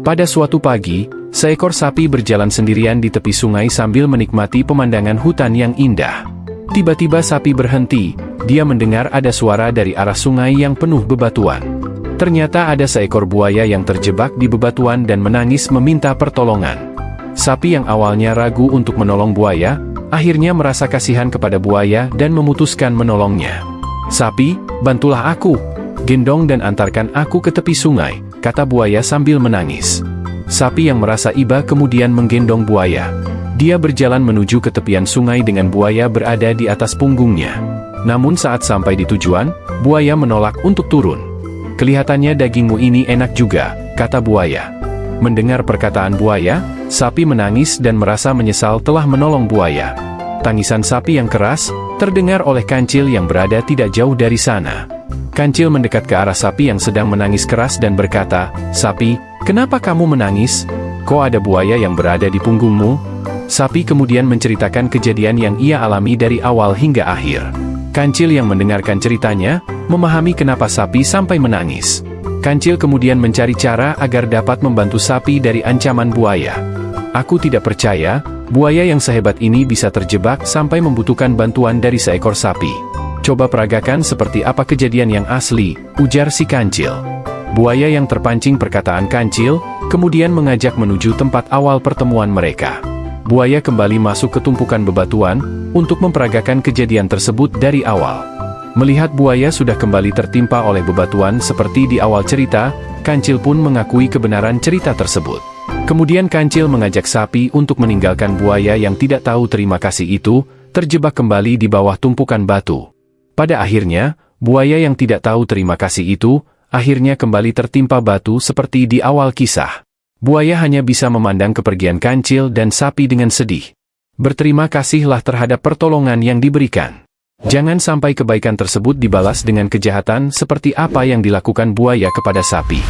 Pada suatu pagi, seekor sapi berjalan sendirian di tepi sungai sambil menikmati pemandangan hutan yang indah. Tiba-tiba sapi berhenti, dia mendengar ada suara dari arah sungai yang penuh bebatuan. Ternyata ada seekor buaya yang terjebak di bebatuan dan menangis meminta pertolongan. Sapi yang awalnya ragu untuk menolong buaya, akhirnya merasa kasihan kepada buaya dan memutuskan menolongnya. "Sapi, bantulah aku. Gendong dan antarkan aku ke tepi sungai," kata buaya sambil menangis. Sapi yang merasa iba kemudian menggendong buaya. Dia berjalan menuju ke tepian sungai dengan buaya berada di atas punggungnya. Namun saat sampai di tujuan, buaya menolak untuk turun. "Kelihatannya dagingmu ini enak juga," kata buaya. Mendengar perkataan buaya, sapi menangis dan merasa menyesal telah menolong buaya. Tangisan sapi yang keras terdengar oleh Kancil yang berada tidak jauh dari sana. Kancil mendekat ke arah sapi yang sedang menangis keras dan berkata, "Sapi, kenapa kamu menangis? Kok ada buaya yang berada di punggungmu?" Sapi kemudian menceritakan kejadian yang ia alami dari awal hingga akhir. Kancil yang mendengarkan ceritanya, memahami kenapa sapi sampai menangis. Kancil kemudian mencari cara agar dapat membantu sapi dari ancaman buaya. "Aku tidak percaya, buaya yang sehebat ini bisa terjebak sampai membutuhkan bantuan dari seekor sapi. Coba peragakan seperti apa kejadian yang asli," ujar si Kancil. Buaya yang terpancing perkataan Kancil, kemudian mengajak menuju tempat awal pertemuan mereka. Buaya kembali masuk ke tumpukan bebatuan, untuk memperagakan kejadian tersebut dari awal. Melihat buaya sudah kembali tertimpa oleh bebatuan seperti di awal cerita, Kancil pun mengakui kebenaran cerita tersebut. Kemudian Kancil mengajak sapi untuk meninggalkan buaya yang tidak tahu terima kasih itu, terjebak kembali di bawah tumpukan batu. Pada akhirnya, buaya yang tidak tahu terima kasih itu, akhirnya kembali tertimpa batu seperti di awal kisah. Buaya hanya bisa memandang kepergian Kancil dan sapi dengan sedih. Berterima kasihlah terhadap pertolongan yang diberikan. Jangan sampai kebaikan tersebut dibalas dengan kejahatan seperti apa yang dilakukan buaya kepada sapi.